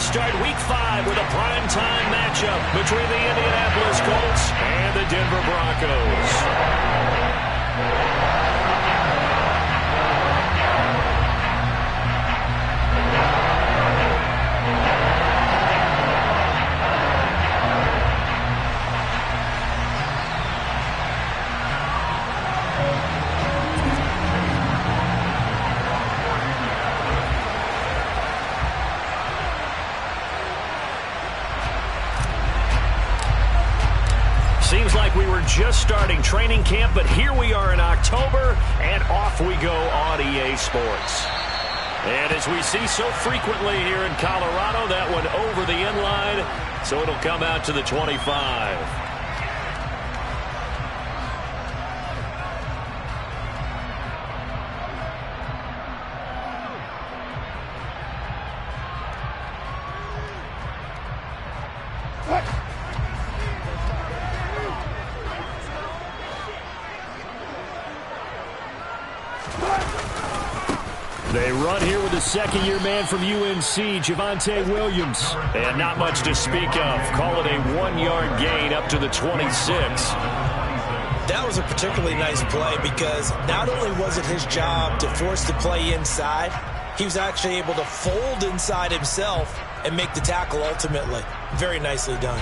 start Week 5 with a primetime matchup between the Indianapolis Colts and the Denver Broncos. Seems like we were just starting training camp, but here we are in October, and off we go on EA Sports. And as we see so frequently here in Colorado, that one over the inline, so it'll come out to the 25. They run here with a second-year man from UNC, Javonte Williams. And not much to speak of. Call it a 1-yard gain up to the 26. That was a particularly nice play because not only was it his job to force the play inside, he was actually able to fold inside himself and make the tackle ultimately. Very nicely done.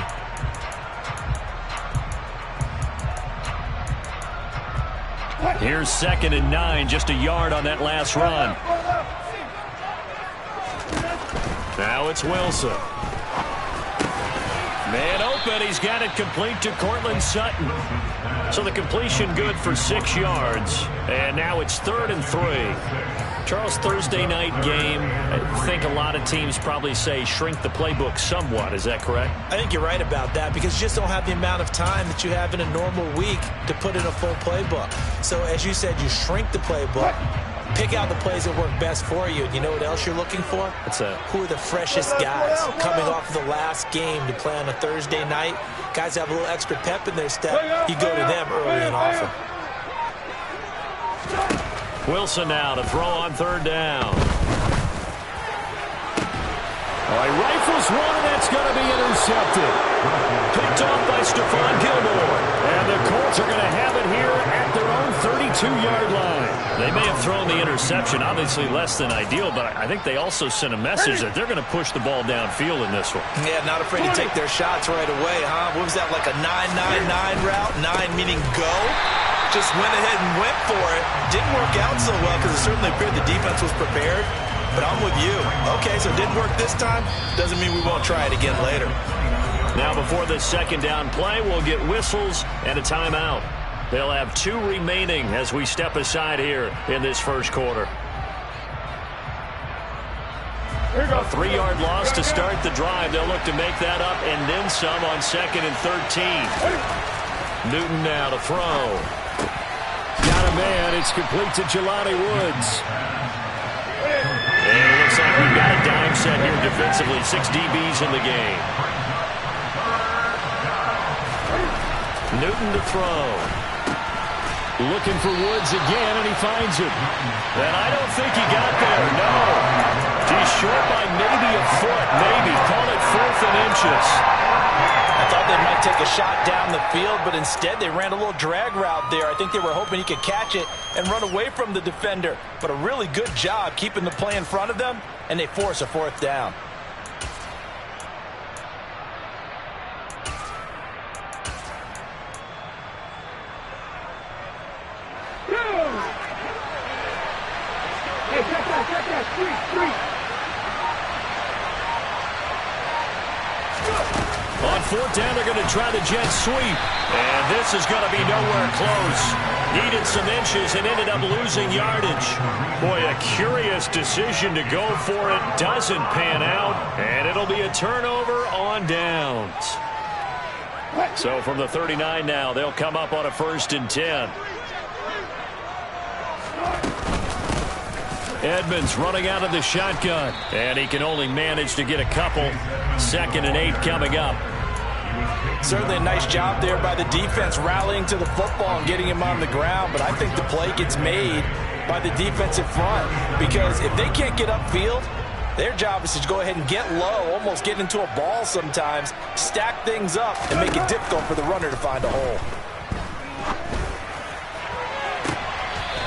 Here's 2nd and 9, just a yard on that last run. Now it's Wilson. Man open, he's got it complete to Cortland Sutton. So the completion good for 6 yards. And now it's 3rd and 3. Charles, Thursday night game, I think a lot of teams probably say shrink the playbook somewhat. Is that correct? I think you're right about that because you just don't have the amount of time that you have in a normal week to put in a full playbook. So as you said, you shrink the playbook, pick out the plays that work best for you. And you know what else you're looking for? What's that? Who are the freshest guys coming off of the last game to play on a Thursday night? Guys have a little extra pep in their step. You go to them early and often. Wilson now to throw on 3rd down. All right, rifles one, and that's going to be intercepted. Picked off by Stephon Gilmore. And the Colts are going to have it here at their own 32-yard line. They may have thrown the interception, obviously less than ideal, but I think they also sent a message that they're going to push the ball downfield in this one. Yeah, not afraid to take their shots right away, huh? What was that, like a 9-9-9 route? 9 meaning go? Just went ahead and went for it. Didn't work out so well because it certainly appeared the defense was prepared. But I'm with you. Okay, so it didn't work this time. Doesn't mean we won't try it again later. Now before this 2nd down play, we'll get whistles and a timeout. They'll have 2 remaining as we step aside here in this first quarter. A 3-yard loss to start the drive. They'll look to make that up and then some on 2nd and 13. Newton now to throw. Got a man. It's complete to Jelani Woods. And it looks like we've got a dime set here defensively. 6 DBs in the game. Newton to throw. Looking for Woods again, and he finds him. And I don't think he got there, no. He's short by maybe a foot, maybe. Call it 4th and inches. I thought they might take a shot down the field, but instead they ran a little drag route there. I think they were hoping he could catch it and run away from the defender. But a really good job keeping the play in front of them, and they force a 4th down. On 4th down, they're going to try the jet sweep. And this is going to be nowhere close. Needed some inches and ended up losing yardage. Boy, a curious decision to go for it. Doesn't pan out. And it'll be a turnover on downs. So from the 39 now, they'll come up on a 1st and 10. Edmonds running out of the shotgun. And he can only manage to get a couple. 2nd and 8 coming up. Certainly a nice job there by the defense rallying to the football and getting him on the ground. But I think the play gets made by the defensive front. Because if they can't get upfield, Their job is to go ahead and get low, almost get into a ball sometimes, stack things up, and make it difficult for the runner to find a hole.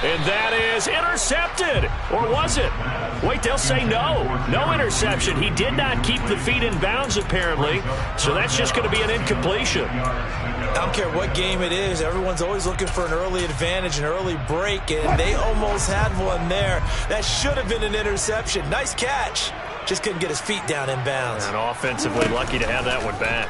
And that is intercepted. Or was it? Wait, they'll say no. No interception. He did not keep the feet in bounds, apparently. So that's just going to be an incompletion. I don't care what game it is. Everyone's always looking for an early advantage, an early break, and they almost had one there. That should have been an interception. Nice catch. Just couldn't get his feet down in bounds. And offensively lucky to have that one back.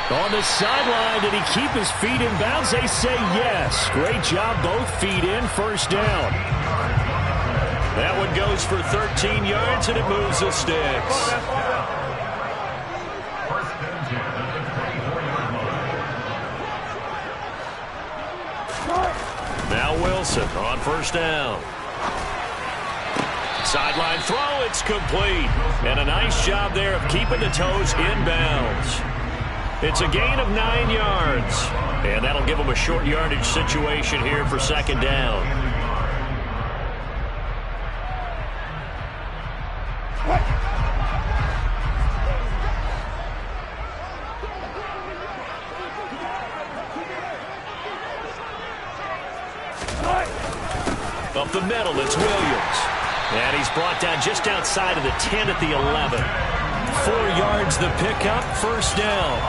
On the sideline, did he keep his feet in bounds? They say yes. Great job, both feet in, first down. That one goes for 13 yards, and it moves the sticks. Now Wilson on first down. Sideline throw, it's complete. And a nice job there of keeping the toes in bounds. It's a gain of 9 yards. And that'll give them a short yardage situation here for second down. Up the middle, it's Williams. And he's brought down just outside of the 10 at the 11. 4 yards the pickup, first down.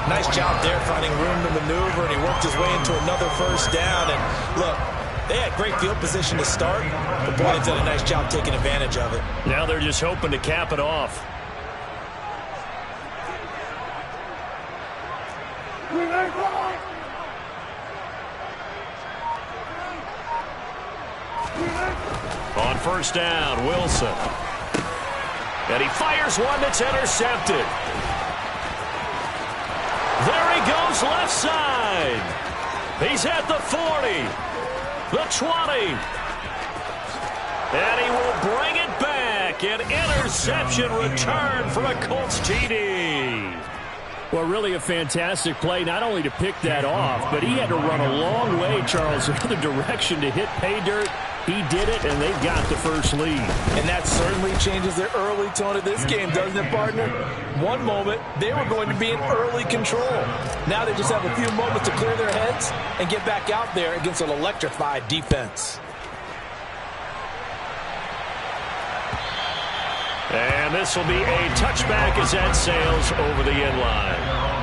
Nice job there finding room to maneuver, and he worked his way into another first down. And look, they had great field position to start, but boy, they've done a nice job taking advantage of it. Now they're just hoping to cap it off. On first down, Wilson. And he fires one that's intercepted. There he goes, left side. He's at the 40, the 20. And he will bring it back. An interception return for a Colts TD. Well, really a fantastic play, not only to pick that off, but he had to run a long way, Charles, in the direction to hit pay dirt. He did it, and they've got the first lead. And that certainly changes the early tone of this game, doesn't it, partner? One moment, they were going to be in early control. Now they just have a few moments to clear their heads and get back out there against an electrified defense. And this will be a touchback as that sails over the end line.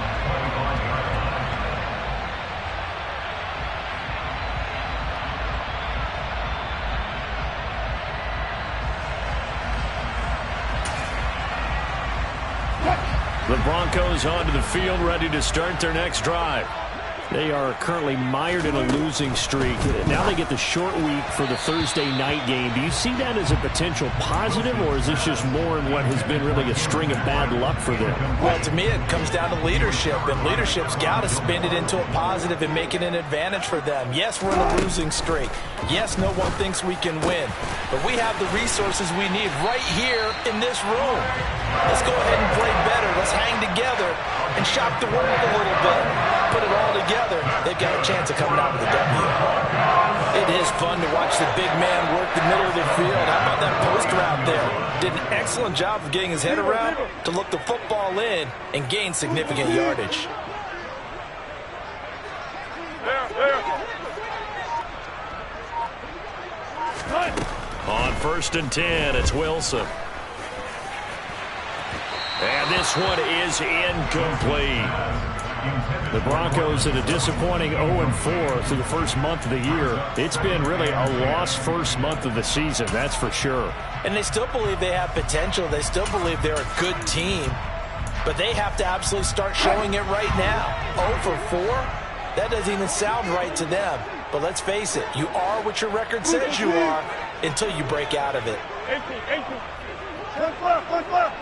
The Broncos onto the field, ready to start their next drive. They are currently mired in a losing streak. Now they get the short week for the Thursday night game. Do you see that as a potential positive, or is this just more in what has been really a string of bad luck for them? Well, to me, it comes down to leadership, and leadership's got to spin it into a positive and make it an advantage for them. Yes, we're in a losing streak. Yes, no one thinks we can win, but we have the resources we need right here in this room. Let's go ahead and play better. Let's hang together and shock the world a little bit. Put it all together. They've got a chance of coming out with a W. It is fun to watch the big man work the middle of the field. How about that post route there? Did an excellent job of getting his head around to look the football in and gain significant yardage. On first and 10, it's Wilson. And this one is incomplete. The Broncos in a disappointing 0-4 through the first month of the year. It's been really a lost first month of the season, that's for sure. And they still believe they have potential. They still believe they're a good team. But they have to absolutely start showing it right now. 0-4? That doesn't even sound right to them. But let's face it, you are what your record says you are until you break out of it. 18. Let's left.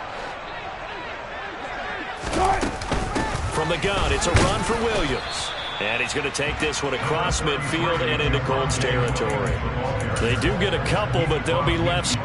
From the gun, it's a run for Williams. And he's going to take this one across midfield and into Colts territory. They do get a couple, but they'll be left.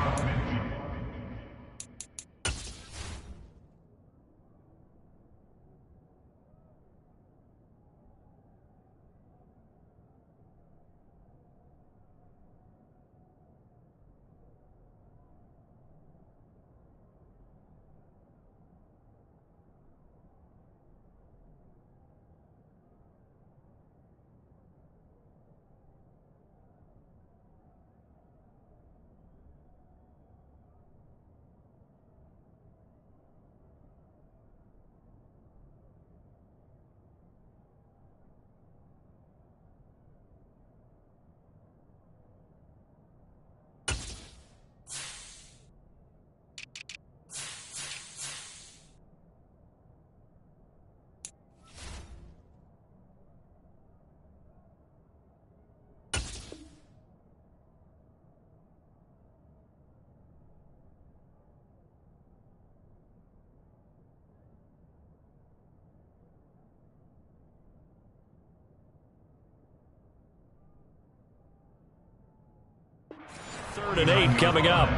3rd and 8 coming up.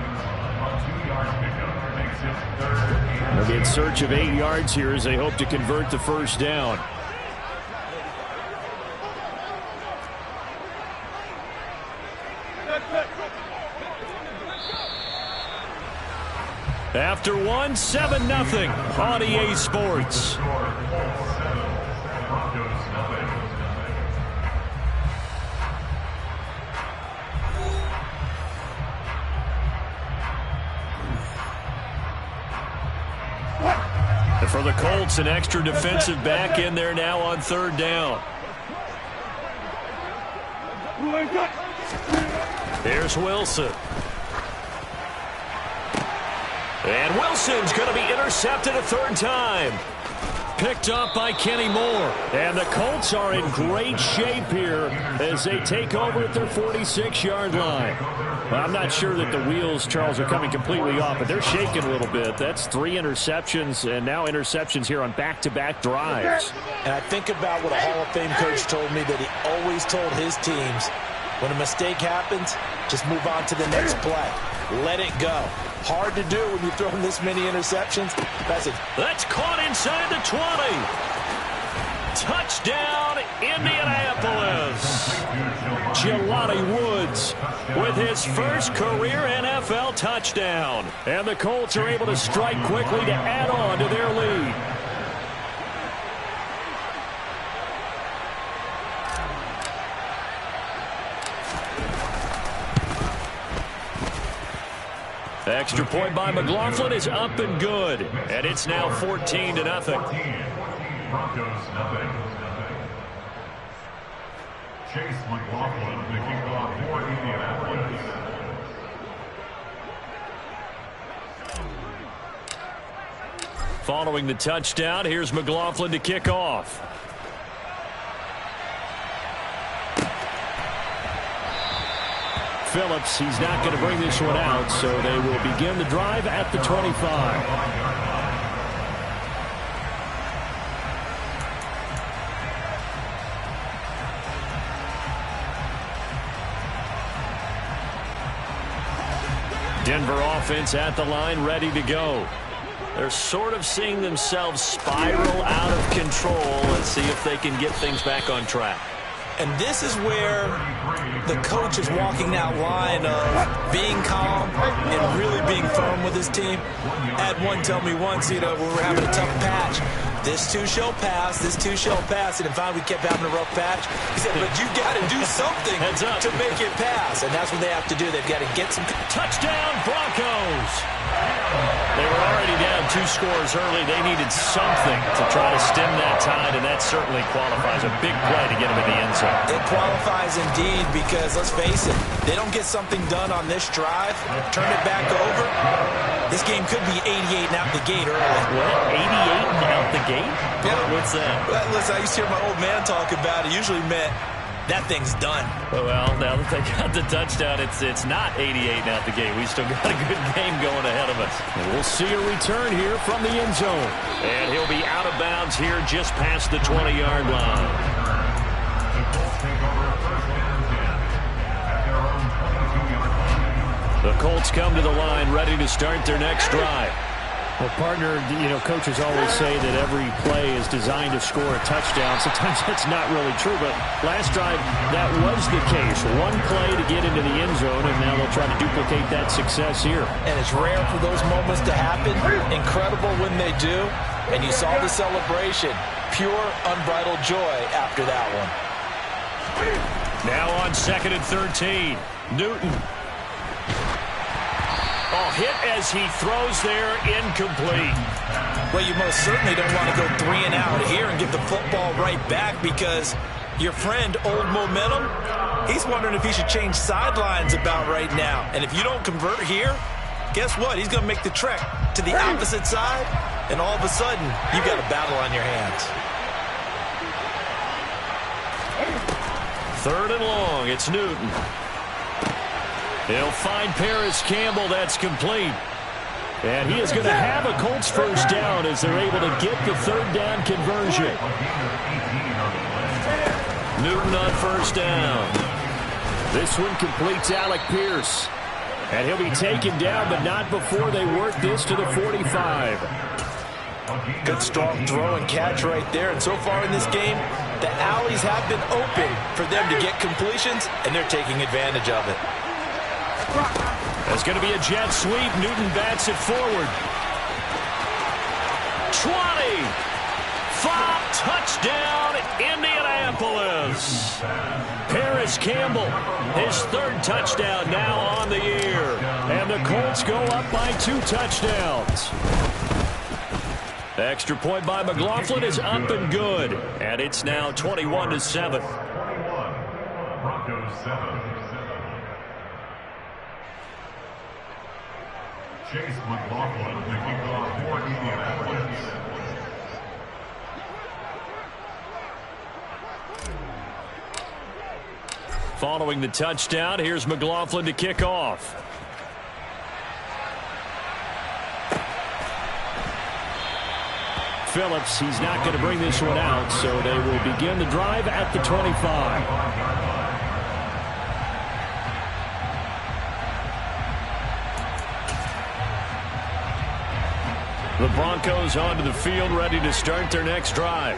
They'll be in search of 8 yards here as they hope to convert the first down. After 1, 7-0 on EA Sports. And for the Colts, an extra defensive back in there now on 3rd down. Here's Wilson. And Wilson's going to be intercepted a 3rd time. Picked up by Kenny Moore. And the Colts are in great shape here as they take over at their 46-yard line. Well, I'm not sure that the wheels, Charles, are coming completely off, but they're shaking a little bit. That's 3 interceptions, and now interceptions here on back-to-back drives. And I think about what a Hall of Fame coach told me that he always told his teams, when a mistake happens, just move on to the next play. Let it go. Hard to do when you're throwing this many interceptions. That's caught inside the 20. Touchdown, Indianapolis. Jelani Woods with his first career NFL touchdown. And the Colts are able to strike quickly to add on to their lead. Extra point by McLaughlin is up and good. And it's now 14-0. Broncos nothing. Chase McLaughlin, the kickoff for Indianapolis. Following the touchdown, here's McLaughlin to kick off. Phillips, he's not going to bring this one out, so they will begin the drive at the 25. Denver offense at the line, ready to go. They're sort of seeing themselves spiral out of control. Let's see if they can get things back on track. And this is where the coach is walking that line of being calm and really being firm with his team. Had one tell me once, we were having a tough patch. This too shall pass, this too shall pass. And finally we kept having a rough patch. He said, but you got to do something to make it pass. And that's what they have to do. They've got to get some. Touchdown, Broncos. They were already down 2 scores early. They needed something to try to stem that tide, and that certainly qualifies. A big play to get them in the end zone. It qualifies indeed because, let's face it, they don't get something done on this drive, turn it back over, this game could be 88 and out the gate early. What? 88 and out the gate? Yeah. What's that? Well, listen, I used to hear my old man talk about it. Usually meant that thing's done. Well, now that they got the touchdown, it's not 88 and out the gate. We still got a good game going ahead of us. And we'll see a return here from the end zone. And he'll be out of bounds here just past the 20-yard line. The Colts come to the line, ready to start their next drive. Well, partner, coaches always say that every play is designed to score a touchdown. Sometimes that's not really true, but last drive, that was the case. One play to get into the end zone, and now they'll try to duplicate that success here. And it's rare for those moments to happen. Incredible when they do. And you saw the celebration. Pure, unbridled joy after that one. Now on 2nd and 13. Newton. Oh, hit as he throws there, incomplete. Well, you most certainly don't want to go 3 and out here and give the football right back because your friend, Old Momentum, he's wondering if he should change sidelines about right now. And if you don't convert here, guess what? He's going to make the trek to the opposite side, and all of a sudden, you've got a battle on your hands. 3rd and long, it's Newton. He'll find Paris Campbell. That's complete. And he is going to have a Colts first down as they're able to get the 3rd down conversion. Newton on first down. This one completes Alec Pierce. And he'll be taken down, but not before they work this to the 45. Good strong throw and catch right there. And so far in this game, the alleys have been open for them to get completions, and they're taking advantage of it. There's going to be a jet sweep. Newton bats it forward. 20. 5. Touchdown, Indianapolis. Paris Campbell, his 3rd touchdown now on the year. And the Colts go up by 2 touchdowns. The extra point by McLaughlin is up and good. And it's now 21-7. 21. Broncos 7. Chase McLaughlin, the kickoff for Indianapolis. Following the touchdown, here's McLaughlin to kick off. Phillips, he's not going to bring this one out, so they will begin the drive at the 25. The Broncos onto the field, ready to start their next drive.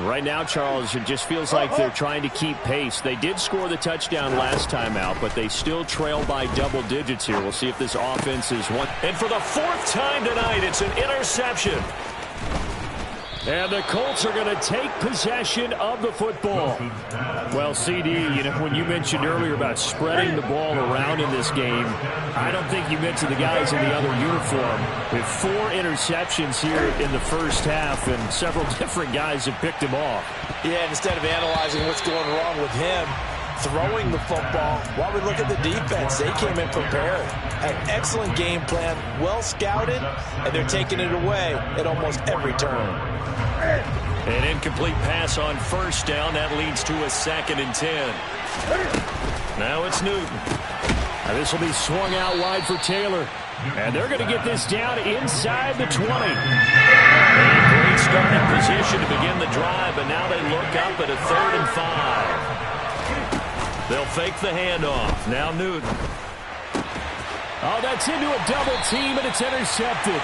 Right now, Charles, it just feels like they're trying to keep pace. They did score the touchdown last time out, but they still trail by double digits here. We'll see if this offense is one. And for the 4th time tonight, it's an interception. And the Colts are going to take possession of the football. Well, CD, you know, when you mentioned earlier about spreading the ball around in this game, I don't think you mentioned the guys in the other uniform. We have 4 interceptions here in the first half, and several different guys have picked him off. Yeah, instead of analyzing what's going wrong with him, throwing the football, while we look at the defense, they came in prepared. An excellent game plan, well scouted, and they're taking it away at almost every turn. An incomplete pass on first down. That leads to a 2nd and 10. Now it's Newton. And this will be swung out wide for Taylor. And they're going to get this down inside the 20. A great starting position to begin the drive, but now they look up at a 3rd and 5. They'll fake the handoff. Now Newton. Oh, that's into a double team, and it's intercepted.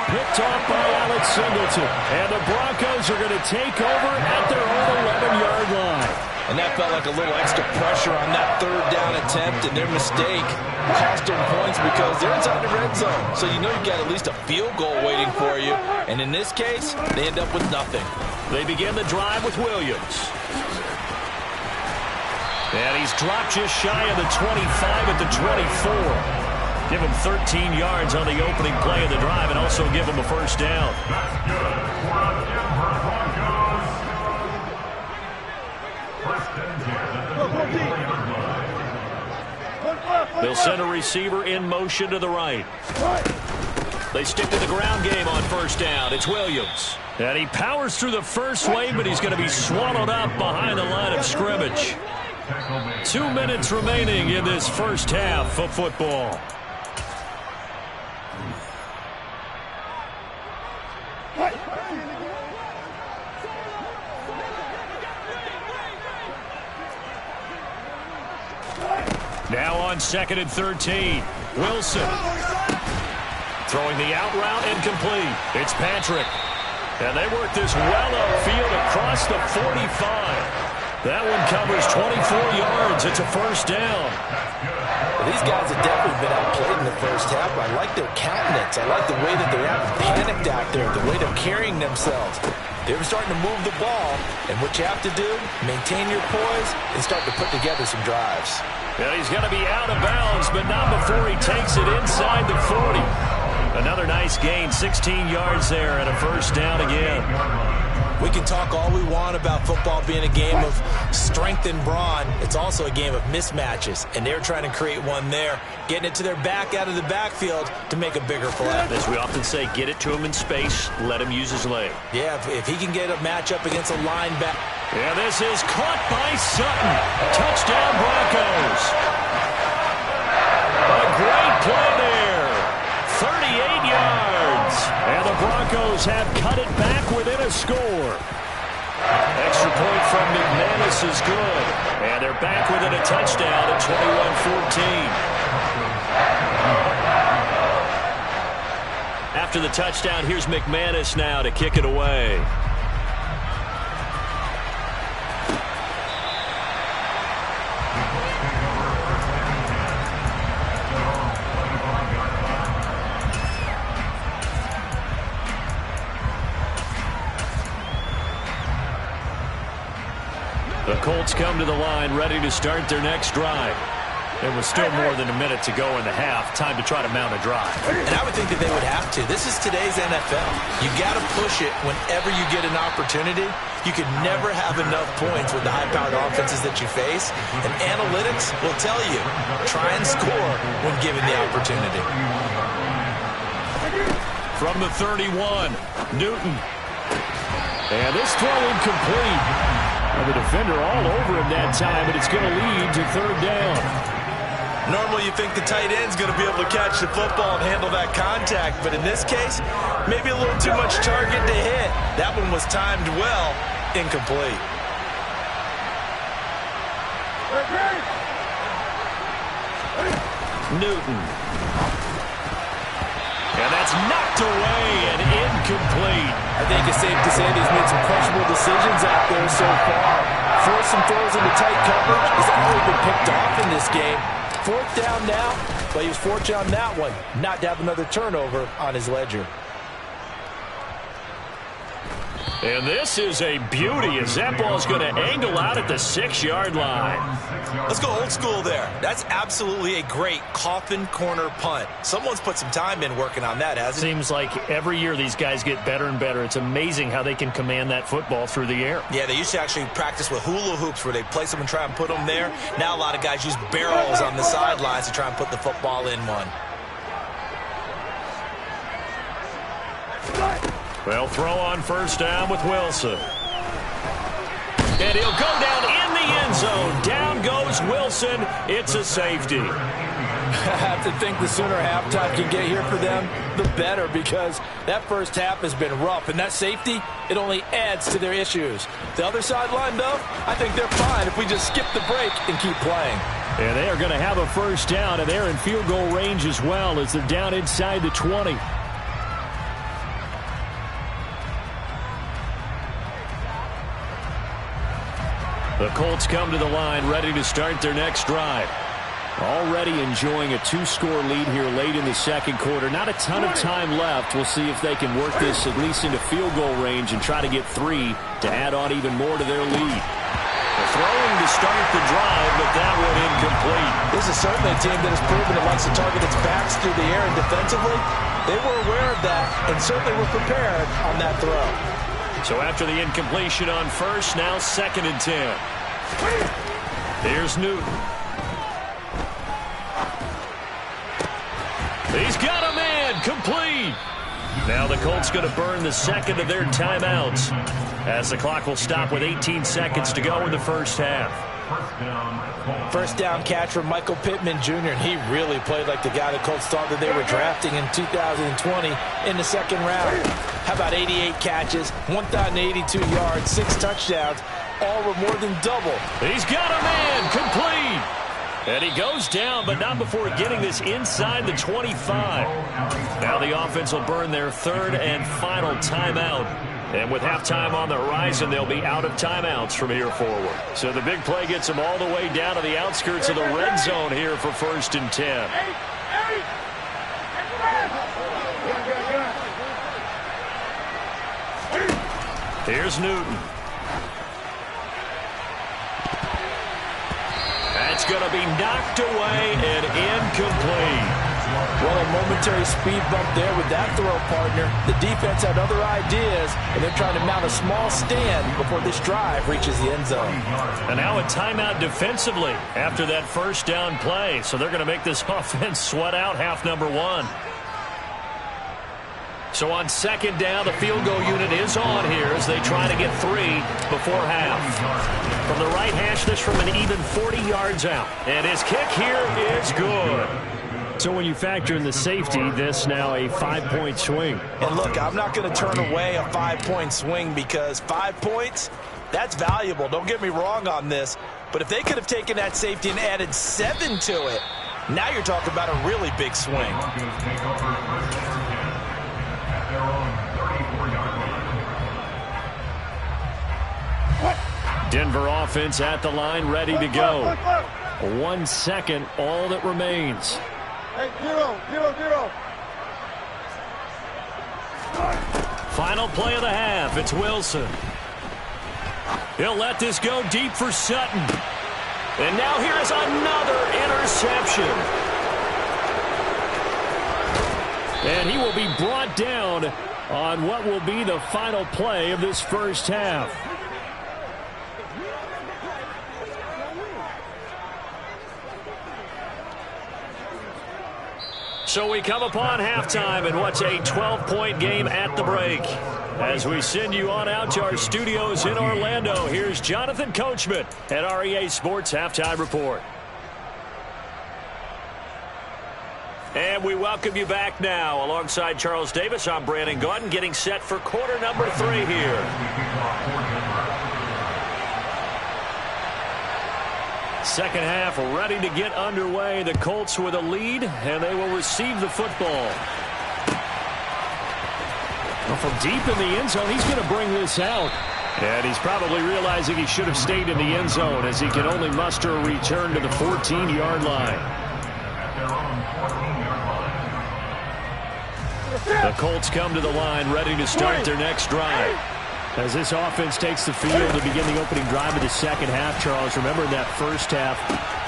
Picked off by Alex Singleton. And the Broncos are going to take over at their own 11-yard line. And that felt like a little extra pressure on that 3rd down attempt, and their mistake cost them points because they're inside the red zone. So you know you've got at least a field goal waiting for you. And in this case, they end up with nothing. They begin the drive with Williams. And he's dropped just shy of the 25 at the 24. Give him 13 yards on the opening play of the drive and also give him a first down. That's good for the Denver Broncos. First and 10. They'll send a receiver in motion to the right. They stick to the ground game on first down. It's Williams. And he powers through the first wave, but he's going to be swallowed up behind the line of scrimmage. 2 minutes remaining in this first half of football. Now on 2nd and 13. Wilson. Throwing the out route incomplete. It's Patrick. And they work this well upfield across the 45. That one covers 24 yards. It's a first down. Well, these guys have definitely been outplayed in the first half. I like their countenance. I like the way that they haven't panicked out there, the way they're carrying themselves. They were starting to move the ball, and what you have to do, maintain your poise and start to put together some drives. Well, he's going to be out of bounds, but not before he takes it inside the 40. Another nice gain, 16 yards there, and a first down again. We can talk all we want about football being a game of strength and brawn. It's also a game of mismatches, and they're trying to create one there, getting it to their back out of the backfield to make a bigger play. As we often say, get it to him in space, let him use his leg. Yeah, if he can get a matchup against a linebacker. Yeah, this is caught by Sutton. Touchdown, Broncos. A great play there. 38 yards. And the Broncos have cut it back within a score. Extra point from McManus is good. And they're back within a touchdown at 21-14. After the touchdown, here's McManus now to kick it away. The Colts come to the line ready to start their next drive. There was still more than a minute to go in the half. Time to try to mount a drive. And I would think that they would have to. This is today's NFL. You got to push it whenever you get an opportunity. You could never have enough points with the high-powered offenses that you face. And analytics will tell you, try and score when given the opportunity. From the 31, Newton. And this throw incomplete. Well, the defender all over him that time, but it's going to lead to third down. Normally you think the tight end's going to be able to catch the football and handle that contact, but in this case, maybe a little too much target to hit. That one was timed well, incomplete. Newton. And that's knocked away and incomplete. I think it's safe to say that he's made some questionable decisions out there so far. Forced some throws into tight coverage. He's already been picked off in this game. Fourth down now, but he was fortunate on that one not to have another turnover on his ledger. And this is a beauty as that ball is going to angle out at the 6-yard line. Let's go old school there. That's absolutely a great coffin corner punt. Someone's put some time in working on that, hasn't he? Seems like every year these guys get better and better. It's amazing how they can command that football through the air. Yeah, they used to actually practice with hula hoops where they place them and try and put them there. Now a lot of guys use barrels on the sidelines to try and put the football in one. Well, throw on first down with Wilson. And he'll go down in the end zone. Down goes Wilson. It's a safety. I have to think the sooner halftime can get here for them, the better, because that first half has been rough. And that safety, it only adds to their issues. The other sideline, though, I think they're fine if we just skip the break and keep playing. And they are going to have a first down, and they're in field goal range as well as they're down inside the 20. The Colts come to the line ready to start their next drive. Already enjoying a 2-score lead here late in the second quarter. Not a ton of time left. We'll see if they can work this at least into field goal range and try to get 3 to add on even more to their lead. The throwing to start the drive, but that one incomplete. This is certainly a team that has proven it likes to target its backs through the air and defensively. They were aware of that and certainly were prepared on that throw. So after the incompletion on first, now 2nd and 10. Here's Newton. He's got a man, complete. Now the Colts going to burn the second of their timeouts as the clock will stop with 18 seconds to go in the first half. First down catch from Michael Pittman Jr. And he really played like the guy the Colts thought that they were drafting in 2020 in the second round. How about 88 catches, 1,082 yards, 6 touchdowns, all were more than double. He's got a man, complete. And he goes down, but not before getting this inside the 25. Now the offense will burn their 3rd and final timeout. And with halftime on the horizon, they'll be out of timeouts from here forward. So the big play gets them all the way down to the outskirts of the red zone here for 1st and 10. Here's Newton. That's going to be knocked away and incomplete. Well, a momentary speed bump there with that throw, partner. The defense had other ideas, and they're trying to mount a small stand before this drive reaches the end zone. And now a timeout defensively after that first down play. So they're going to make this offense sweat out half number 1. So on 2nd down, the field goal unit is on here as they try to get 3 before half. From the right hash, this from an even 40 yards out. And his kick here is good. So when you factor in the safety, this now a 5-point swing. And look, I'm not going to turn away a 5-point swing because 5 points, that's valuable. Don't get me wrong on this. But if they could have taken that safety and added 7 to it, now you're talking about a really big swing. Denver offense at the line, ready to go. 1 second, all that remains. Hey, 0-0-0. Final play of the half. It's Wilson. He'll let this go deep for Sutton. And now here's another interception. And he will be brought down on what will be the final play of this first half. So we come upon halftime in what's a 12-point game at the break. As we send you on out to our studios in Orlando, here's Jonathan Coachman at REA Sports Halftime Report. And we welcome you back now. Alongside Charles Davis, I'm Brandon Gaudin, getting set for quarter number 3 here. Second half ready to get underway. The Colts with a lead, and they will receive the football. Well, from deep in the end zone, he's going to bring this out. And he's probably realizing he should have stayed in the end zone as he can only muster a return to the 14-yard line. The Colts come to the line, ready to start their next drive. As this offense takes the field to begin the opening drive of the second half, Charles, remember in that first half,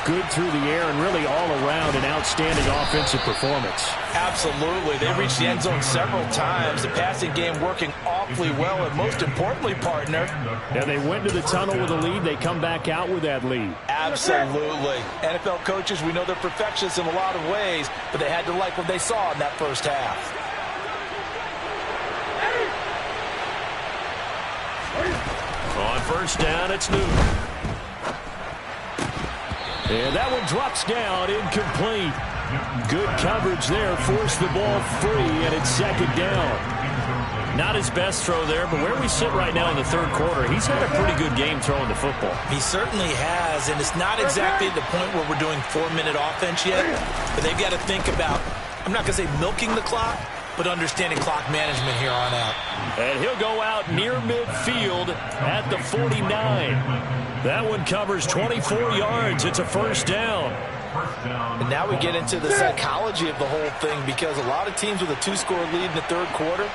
good through the air and really all around an outstanding offensive performance. Absolutely. They reached the end zone several times. The passing game working awfully well, and most importantly, partner. Yeah, they went to the tunnel with a lead. They come back out with that lead. Absolutely. NFL coaches, we know they're perfectionists in a lot of ways, but they had to like what they saw in that first half. On first down, it's Newton. And that one drops down, incomplete. Good coverage there, forced the ball free, and it's second down. Not his best throw there, but where we sit right now in the third quarter, he's had a pretty good game throwing the football. He certainly has, and it's not exactly the point where we're doing 4-minute offense yet, but they've got to think about, I'm not going to say milking the clock, but understanding clock management here on out. And he'll go out near midfield at the 49. That one covers 24 yards. It's a first down. And now we get into the psychology of the whole thing, because a lot of teams with a 2-score lead in the third quarter,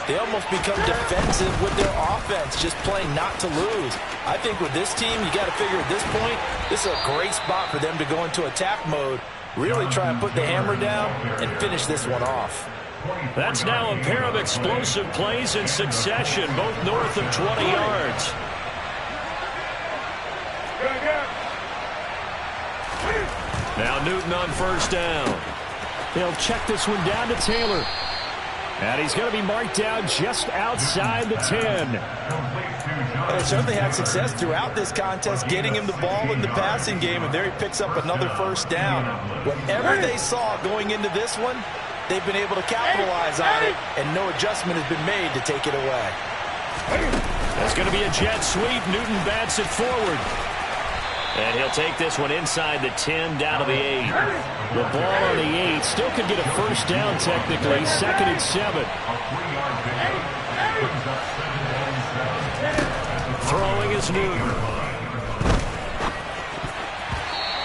they almost become defensive with their offense, just playing not to lose. I think with this team, you got to figure at this point, this is a great spot for them to go into attack mode, really try and put the hammer down and finish this one off. That's now a pair of explosive plays in succession, both north of 20 yards. Now Newton on first down. They'll check this one down to Taylor. And he's going to be marked down just outside the 10. They certainly had success throughout this contest, getting him the ball in the passing game, and there he picks up another first down. Whatever they saw going into this one, they've been able to capitalize on it, and no adjustment has been made to take it away. That's going to be a jet sweep. Newton bats it forward. And he'll take this one inside the 10, down to the 8. The ball on the 8 still could get a first down technically. Second and 7. Throwing is Newton.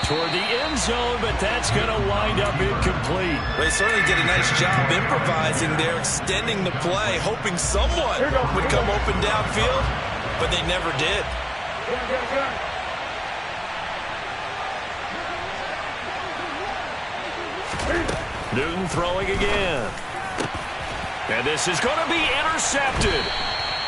Toward the end zone, but that's going to wind up incomplete. They certainly did a nice job improvising there, extending the play, hoping someone would come open downfield, but they never did. Newton throwing again. And this is going to be intercepted.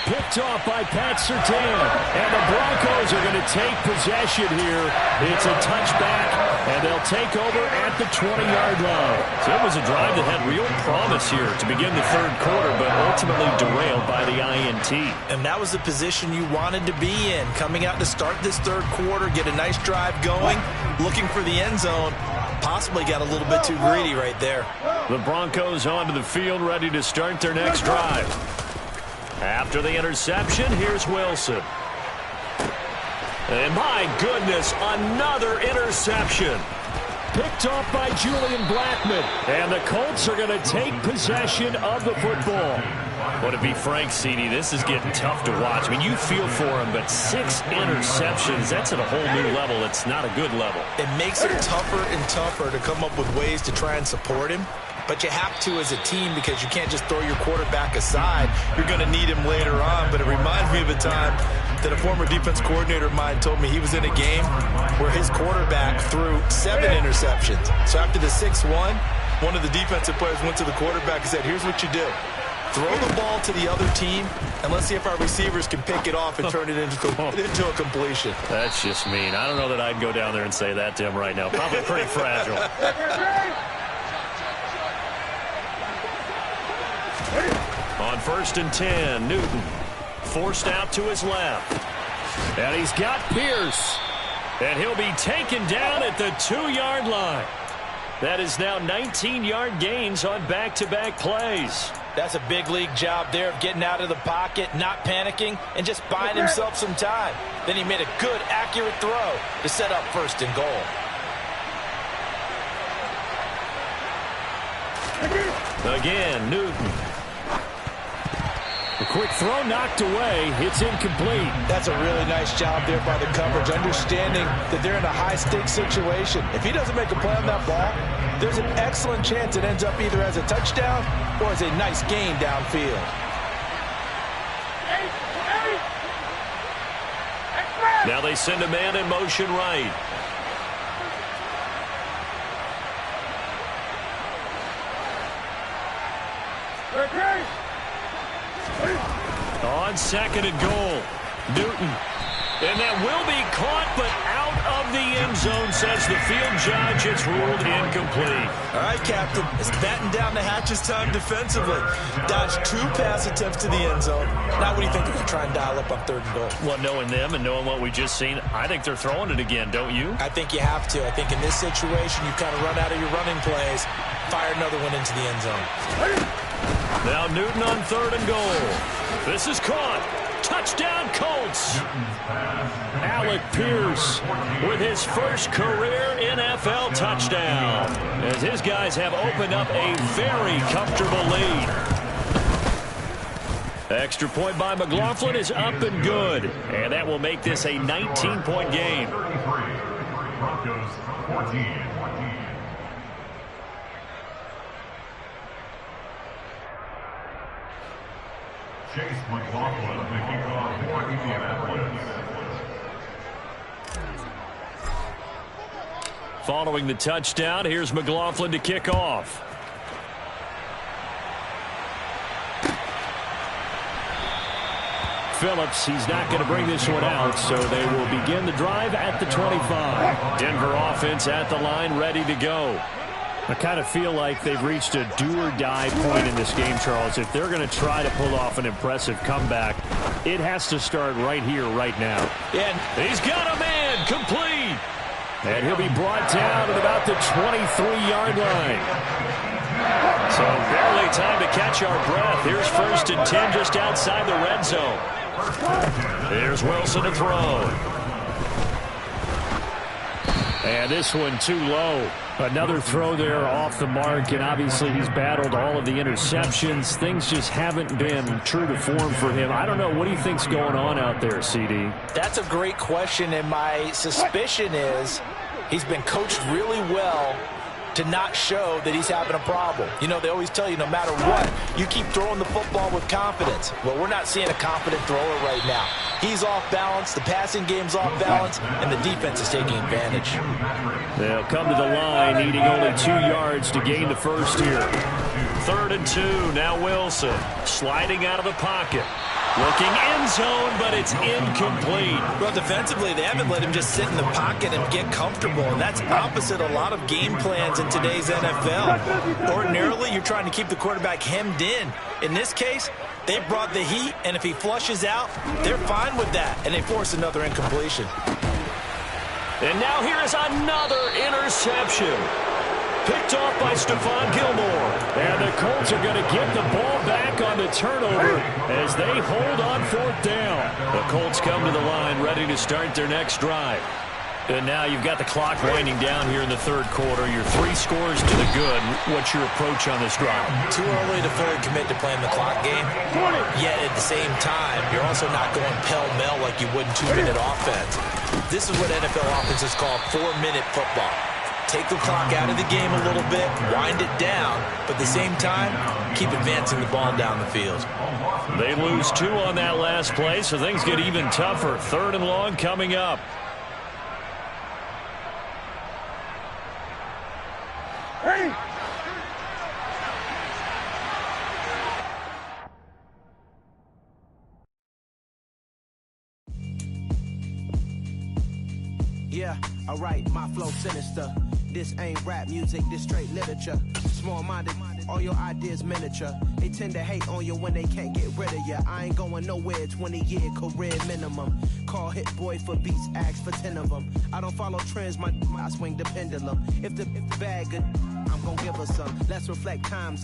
Picked off by Pat Surtain. And the Broncos are going to take possession here. It's a touchback, and they'll take over at the 20-yard line. So it was a drive that had real promise here to begin the third quarter, but ultimately derailed by the INT. And that was the position you wanted to be in, coming out to start this third quarter, get a nice drive going, looking for the end zone. Possibly got a little bit too greedy right there. The Broncos onto the field, ready to start their next drive. After the interception, here's Wilson. And my goodness, another interception. picked off by Julian Blackmon. And the Colts are going to take possession of the football. Well, to be frank, CD, this is getting tough to watch. I mean, you feel for him, but 6 interceptions, that's at a whole new level. It's not a good level. It makes it tougher and tougher to come up with ways to try and support him. But you have to as a team because you can't just throw your quarterback aside. You're going to need him later on. But it reminds me of a time that a former defense coordinator of mine told me he was in a game where his quarterback threw 7 interceptions. So after the 6-1, one of the defensive players went to the quarterback and said, here's what you do. Throw the ball to the other team, and let's see if our receivers can pick it off and turn it into a completion. That's just mean. I don't know that I'd go down there and say that to him right now. Probably pretty fragile. On 1st and 10, Newton forced out to his left. And he's got Pierce. And he'll be taken down at the 2-yard line. That is now 19-yard gains on back-to-back plays. That's a big league job there of getting out of the pocket, not panicking, and just buying himself some time. Then he made a good, accurate throw to set up 1st and goal. Again, Newton. A quick throw knocked away. It's incomplete. That's a really nice job there by the coverage, understanding that they're in a high-stakes situation. If he doesn't make a play on that ball, there's an excellent chance it ends up either as a touchdown or as a nice gain downfield. Now they send a man in motion right. On 2nd and goal, Newton. And that will be caught, but out of the end zone, says the field judge. It's ruled incomplete. All right, Captain. It's batten down the hatches time defensively. Dodged 2 pass attempts to the end zone. Now what do you think if you try and dial up on 3rd and goal? Well, knowing them and knowing what we just seen, I think they're throwing it again, don't you? I think you have to. I think in this situation, you kind of run out of your running plays, fire another one into the end zone. Now Newton on 3rd and goal. This is caught. Touchdown, Colts. Alec Pierce with his first career NFL touchdown, as his guys have opened up a very comfortable lead. Extra point by McLaughlin is up and good, and that will make this a 19-point game. Broncos 14. Chase McLaughlin, the kickoff for Indianapolis. Following the touchdown, here's McLaughlin to kick off. Phillips, he's not going to bring this one out, so they will begin the drive at the 25. Denver offense at the line, ready to go. I kind of feel like they've reached a do-or-die point in this game, Charles. If they're going to try to pull off an impressive comeback, it has to start right here, right now. And he's got a man complete. And he'll be brought down at about the 23-yard line. So barely time to catch our breath. Here's 1st and 10 just outside the red zone. Here's Wilson to throw. And this one too low. Another throw there off the mark, and obviously he's battled all of the interceptions. Things just haven't been true to form for him. I don't know. What do you think's going on out there, CD? That's a great question, and my suspicion is he's been coached really well to not show that he's having a problem. You know, they always tell you no matter what, you keep throwing the football with confidence. Well, we're not seeing a confident thrower right now. He's off balance, the passing game's off balance, and the defense is taking advantage. They'll come to the line, needing only 2 yards to gain the first here. 3rd and 2, now Wilson, sliding out of the pocket. Looking end zone, but it's incomplete. Well, defensively, they haven't let him just sit in the pocket and get comfortable, and that's opposite a lot of game plans in today's NFL. Ordinarily, you're trying to keep the quarterback hemmed in. In this case, they brought the heat, and if he flushes out, they're fine with that, and they force another incompletion. And now here is another interception. Picked off by Stephon Gilmore. And the Colts are going to get the ball back on the turnover as they hold on 4th down. The Colts come to the line ready to start their next drive. And now you've got the clock winding down here in the third quarter. You're 3 scores to the good. What's your approach on this drive? Too early to fully commit to playing the clock game. Yet at the same time, you're also not going pell-mell like you would in 2-minute offense. This is what NFL offenses call 4-minute football. Take the clock out of the game a little bit, wind it down, but at the same time, keep advancing the ball down the field. They lose 2 on that last play, so things get even tougher. 3rd and long coming up. Hey! Yeah, alright, my flow sinister. This ain't rap music, this straight literature. Small-minded, all your ideas miniature. They tend to hate on you when they can't get rid of you. I ain't going nowhere, 20-year career minimum. Call Hit Boy for beats, ask for 10 of them. I don't follow trends, I swing the pendulum. If the bag good, I'm gonna give her some. Let's reflect times.